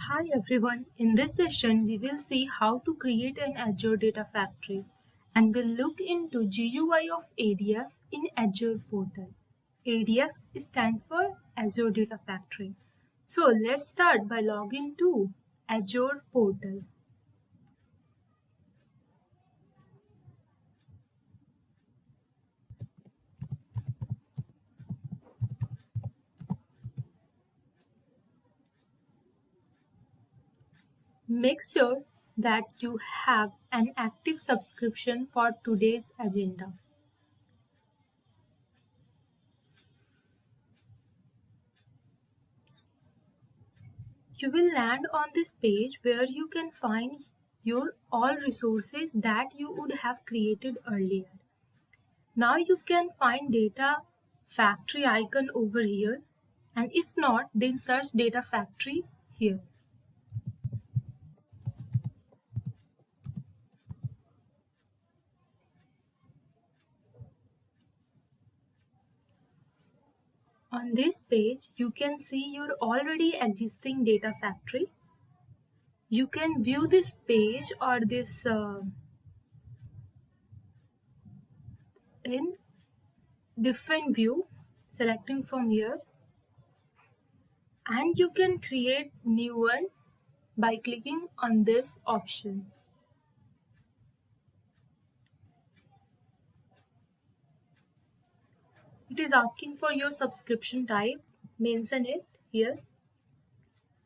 Hi everyone, in this session we will see how to create an Azure Data Factory and we'll look into GUI of ADF in Azure portal. ADF stands for Azure Data Factory. So let's start by logging to Azure portal. Make sure that you have an active subscription for today's agenda. You will land on this page where you can find your all resources that you would have created earlier. Now you can find data factory icon over here, and if not, then search data factory here. On this page, you can see your already existing data factory. You can view this page or this in different view, selecting from here, and you can create new one by clicking on this option. It is asking for your subscription type, mention it here,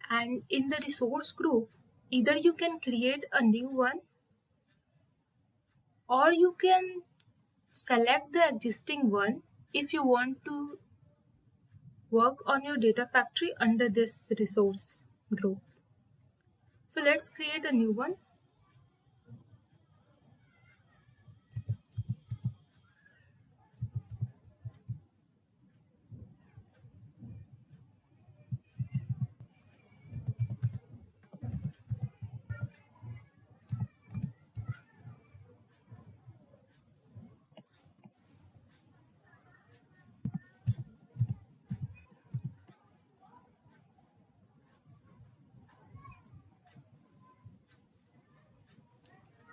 and in the resource group either you can create a new one or you can select the existing one if you want to work on your data factory under this resource group. So let's create a new one.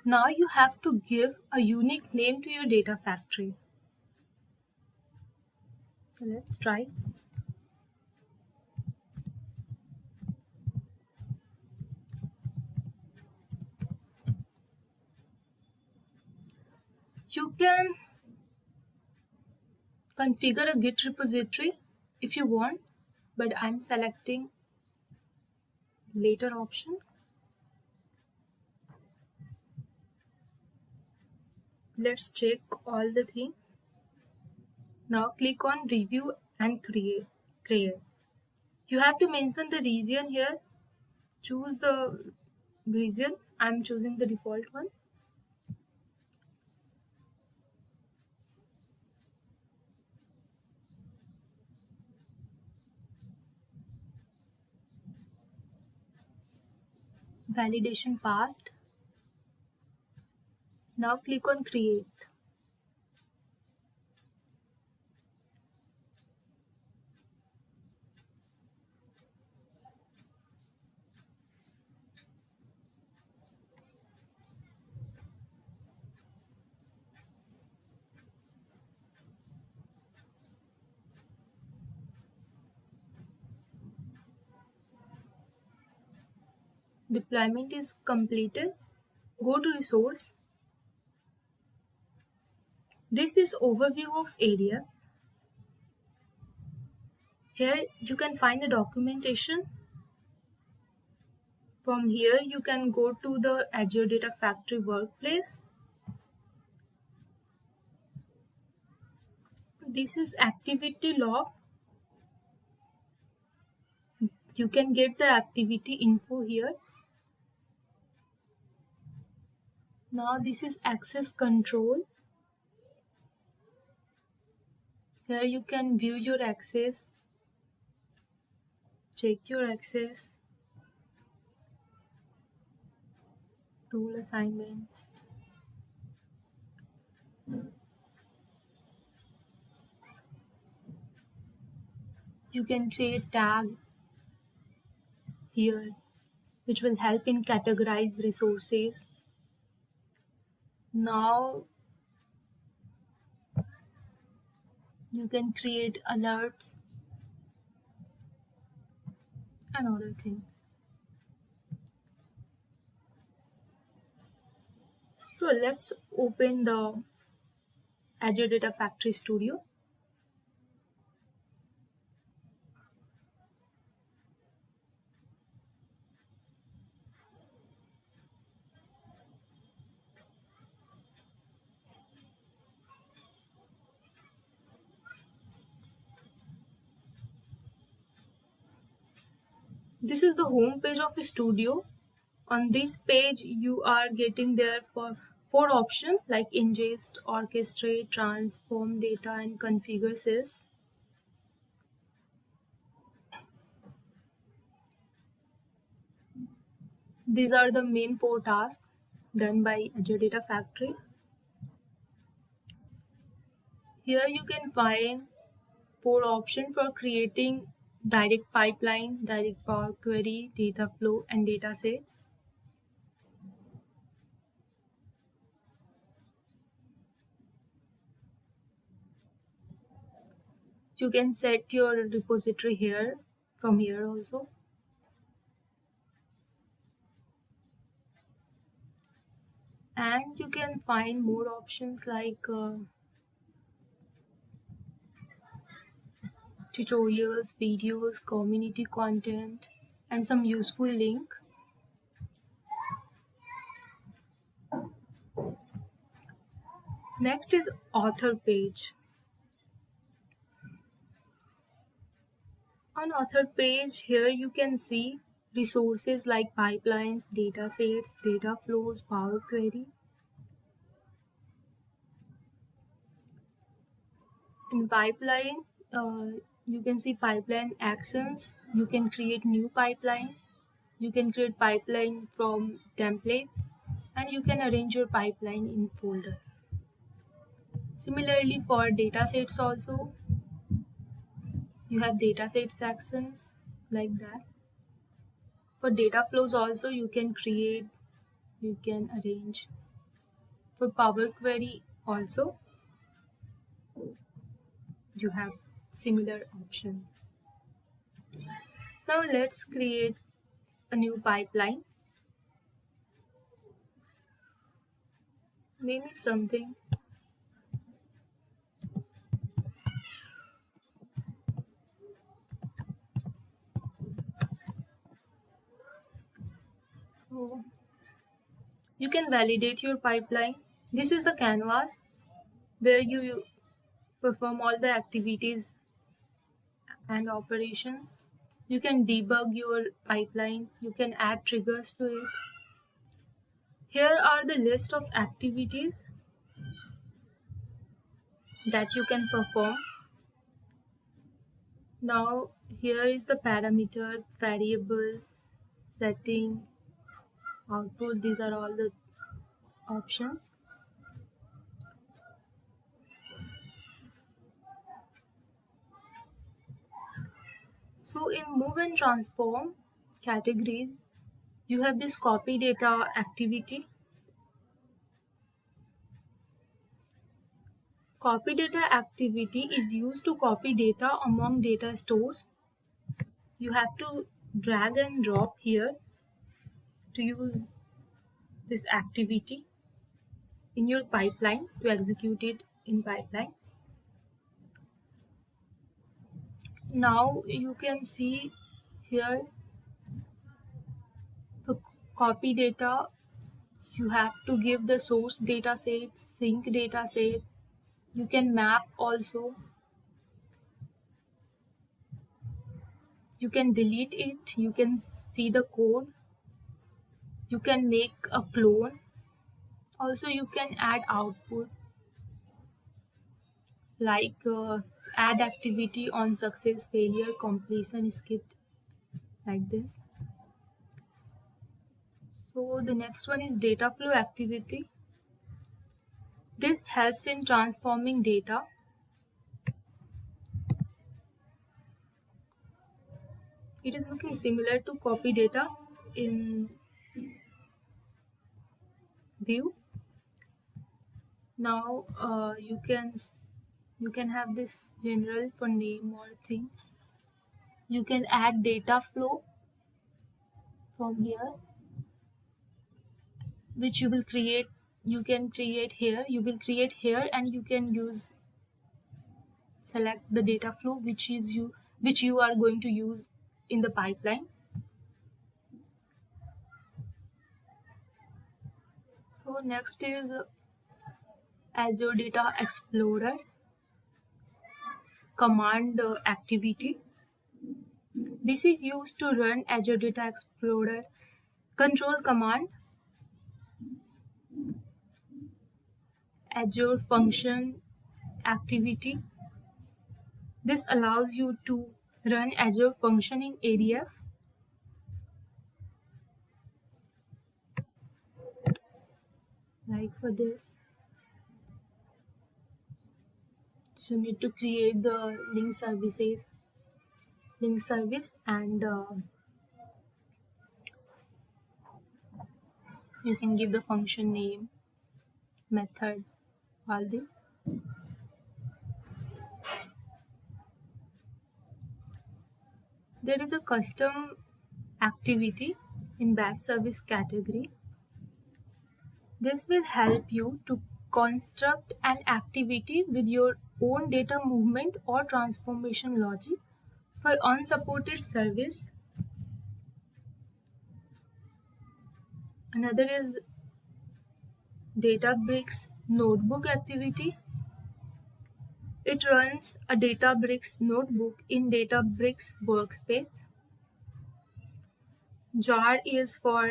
Now you have to give a unique name to your data factory. So let's try. You can configure a Git repository if you want, but I'm selecting later option. Let's check all the thing. Now click on review and create. You have to mention the region here. Choose the region. I'm choosing the default one. Validation passed. Now click on create. Deployment is completed. Go to resource. This is overview of area. Here you can find the documentation. From here you can go to the Azure Data Factory workplace. This is activity log. You can get the activity info here. Now this is access control. Here you can view your access, check your access, role assignments. You can create tag here. which will help in categorize resources. Now you can create alerts and other things. So let's open the Azure Data Factory Studio. This is the home page of Studio. On this page, you are getting there for 4 options like ingest, orchestrate, transform data, and configure sys. These are the main 4 tasks done by Azure Data Factory. Here you can find 4 options for creating direct pipeline, direct Power Query, data flow, and data sets. You can set your repository here from here also. And you can find more options like tutorials, videos, community content, and some useful link. Next is author page. On author page, here you can see resources like pipelines, data sets, data flows, Power Query. In pipeline, you can see pipeline actions. You can create new pipeline. You can create pipeline from template, and you can arrange your pipeline in folder. Similarly, for data sets also, you have data set sections like that. For data flows also, you can create, you can arrange. For Power Query also, you have similar options. Now let's create a new pipeline. Name it something. So you can validate your pipeline. This is the canvas where you perform all the activities and operations. You can debug your pipeline. You can add triggers to it. Here are the list of activities that you can perform. Now here is the parameter, variables, setting, output. These are all the options. So in move and transform categories, you have this copy data activity. Copy data activity is used to copy data among data stores. You have to drag and drop here to use this activity in your pipeline, to execute it in pipeline. Now you can see here for copy data, you have to give the source data set, sync data set. You can map also. You can delete it. You can see the code. You can make a clone. Also, you can add output like add activity on success, failure, completion, skipped, like this. So the next one is data flow activity. This helps in transforming data. It is looking similar to copy data. in view. Now you can have this general for name or thing. You can add data flow from here, which you will create. You can create here. You will create here, and you can use select the data flow which you are going to use in the pipeline. So next is Azure Data Explorer command activity. This is used to run Azure Data Explorer control command, Azure function activity. This allows you to run Azure function in ADF. Like for this, so you need to create the link service, and you can give the function name, method, all this. There is a custom activity in batch service category. This will help you to construct an activity with your own data movement or transformation logic for unsupported service. Another is Databricks notebook activity. It runs a Databricks notebook in Databricks workspace. Jar is for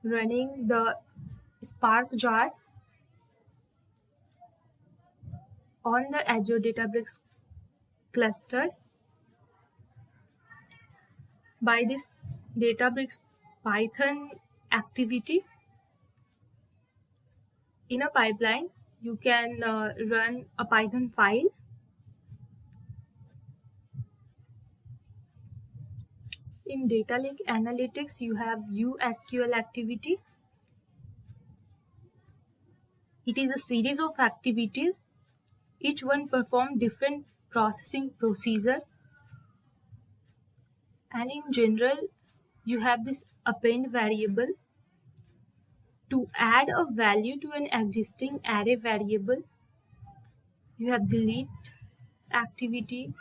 running the Spark jar on the Azure Databricks cluster. By this Databricks Python activity, in a pipeline, you can run a Python file. In Data Lake Analytics, you have USQL activity. It is a series of activities. Each one perform different processing procedure. And in general, you have this append variable. To add a value to an existing array variable, you have delete activity,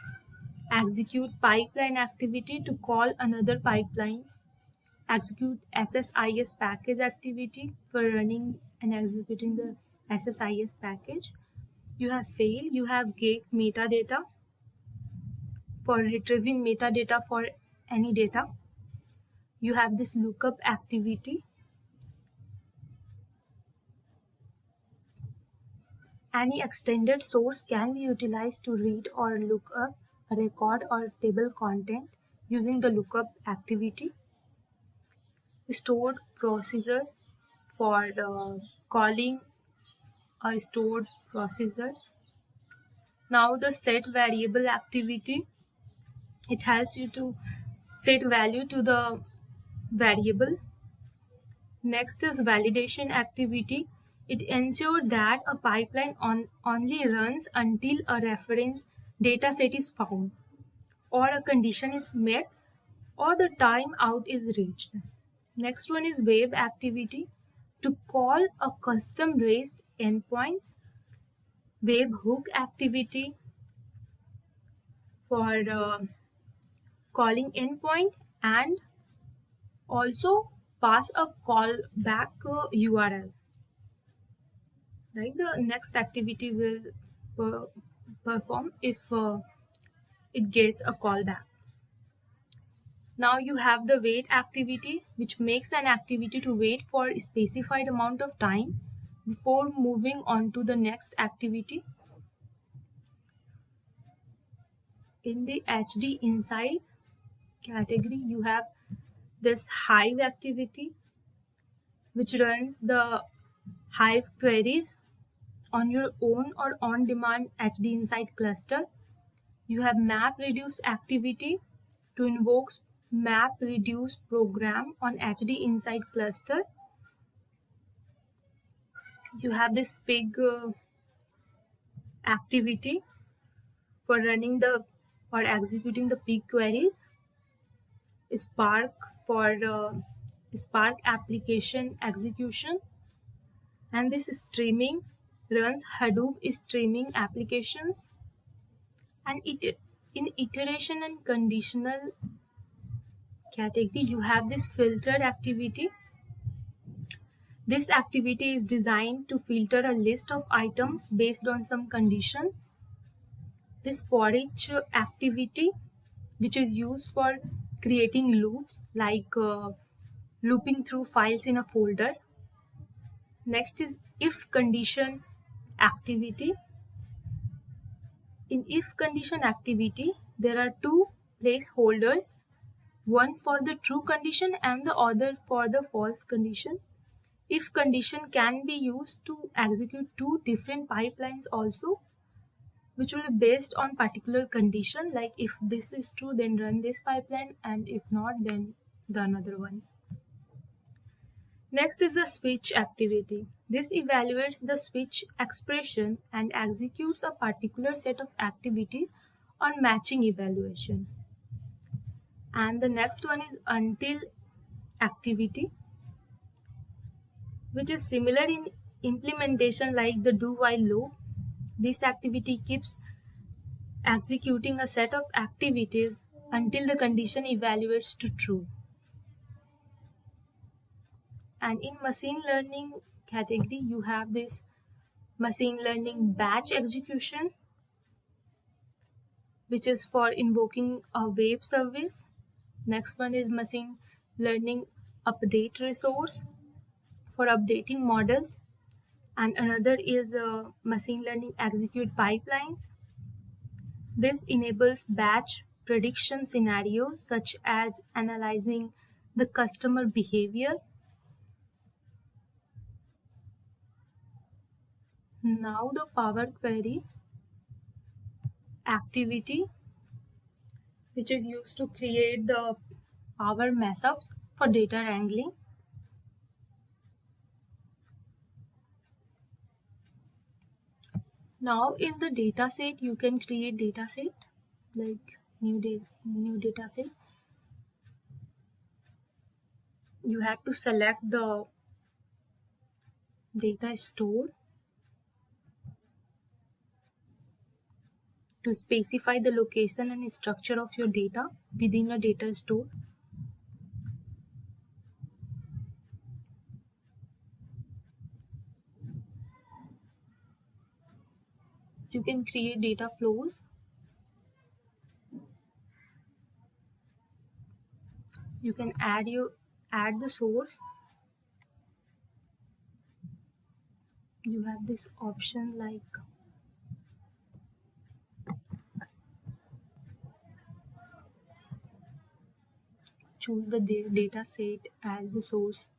execute pipeline activity to call another pipeline, execute SSIS package activity for running and executing the SSIS package. You have fail, you have get metadata for retrieving metadata for any data. You have this lookup activity. Any extended source can be utilized to read or look up a record or table content using the lookup activity. Stored procedure for calling a stored procedure. Now the set variable activity, it has you to set value to the variable. Next is validation activity. It ensures that a pipeline only runs until a reference data set is found, or a condition is met, or the timeout is reached. Next one is web activity. To call a custom raised endpoint. Webhook activity for calling endpoint and also pass a callback URL. Right, the next activity will perform if it gets a callback. Now you have the wait activity, which makes an activity to wait for a specified amount of time before moving on to the next activity. In the HD Insight category, you have this Hive activity, which runs the Hive queries on your own or on-demand HD Insight cluster. You have map reduce activity to invoke map reduce program on HD inside cluster. You have this big activity for running the or executing the big queries. Spark for Spark application execution, and this streaming runs Hadoop streaming applications. And in iteration and conditional category, you have this filtered activity. This activity is designed to filter a list of items based on some condition. This for each activity, which is used for creating loops, like looping through files in a folder. Next is if condition activity. In if condition activity, there are two placeholders, one for the true condition and the other for the false condition. If condition can be used to execute two different pipelines also, which will be based on particular condition, like if this is true, then run this pipeline, and if not, then the another one. Next is the switch activity. This evaluates the switch expression and executes a particular set of activity on matching evaluation. And the next one is until activity, which is similar in implementation like the do while loop. This activity keeps executing a set of activities until the condition evaluates to true. And in machine learning category, you have this machine learning batch execution, which is for invoking a web service. Next one is machine learning update resource for updating models. And another is machine learning execute pipelines. This enables batch prediction scenarios such as analyzing the customer behavior. Now the Power Query activity, which is used to create the Power mashups for data wrangling. Now in the dataset, you can create dataset like new dataset. You have to select the data store to specify the location and structure of your data within a data store. You can create data flows. You can add the source. You have this option like choose the data set as the source,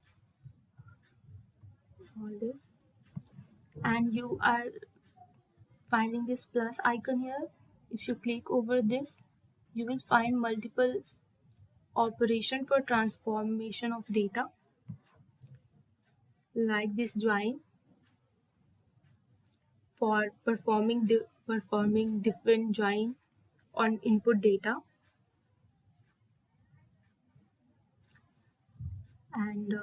all this, and you are finding this plus icon here. If you click over this, you will find multiple operation for transformation of data, like this join for performing different join on input data, and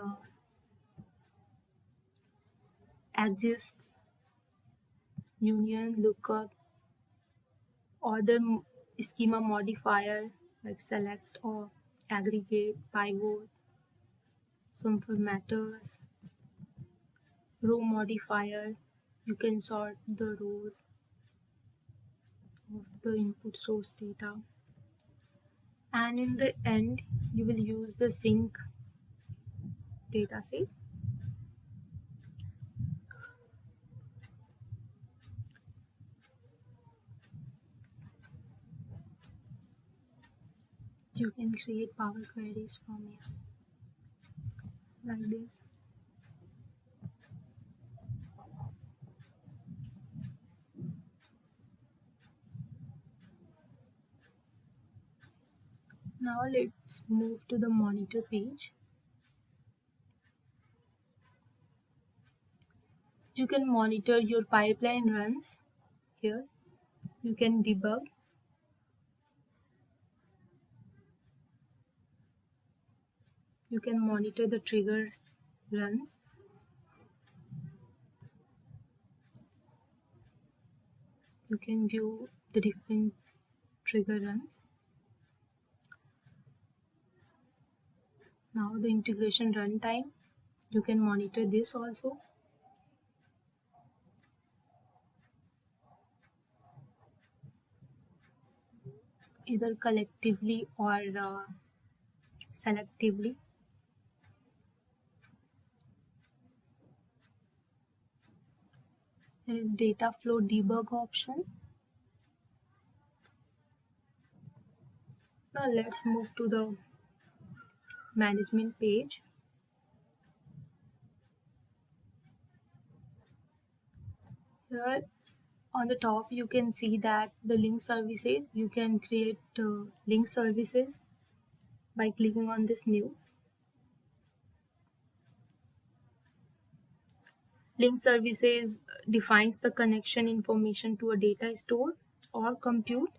exists, union, lookup, other schema modifier like select or aggregate, pivot, some formatters, row modifier. You can sort the rows of the input source data, and in the end you will use the sync dataset. You can create Power Queries from here like this. Now let's move to the monitor page. You can monitor your pipeline runs here. You can debug. You can monitor the triggers runs. You can view the different trigger runs. Now the integration runtime. You can monitor this also. Either collectively or selectively. There is data flow debug option. Now let's move to the management page. Here on the top you can see that the link services, you can create link services by clicking on this new. Link services defines the connection information to a data store or compute.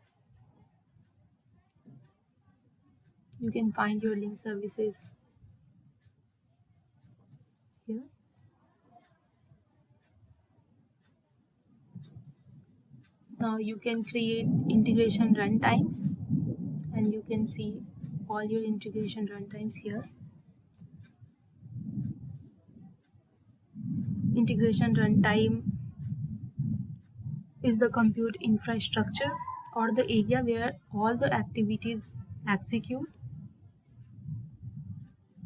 You can find your link services here. Now you can create integration runtimes and you can see all your integration runtimes here. Integration runtime is the compute infrastructure or the area where all the activities execute.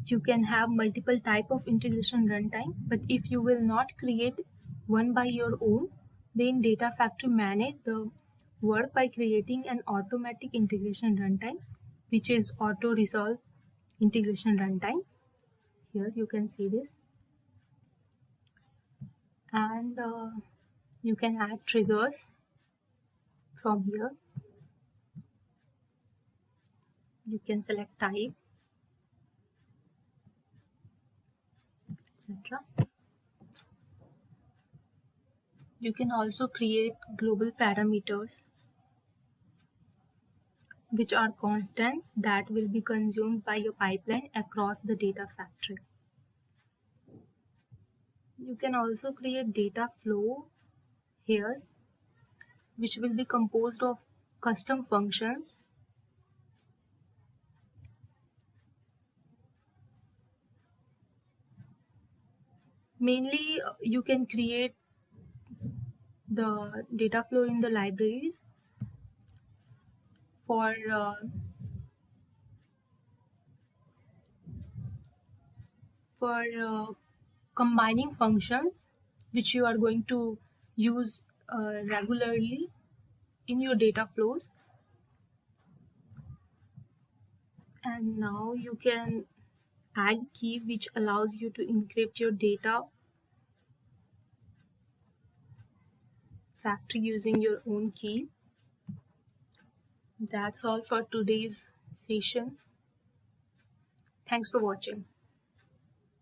You can have multiple type of integration runtime, but if you will not create one by your own, then Data Factory manage the work by creating an automatic integration runtime, which is auto resolve integration runtime. Here you can see this, and you can add triggers from here. You can select type, etc. You can also create global parameters, which are constants that will be consumed by your pipeline across the data factory. You can also create data flow here, which will be composed of custom functions. Mainly, you can create the data flow in the libraries for combining functions which you are going to use regularly in your data flows. And now you can add key, which allows you to encrypt your data factory using your own key. That's all for today's session. Thanks for watching.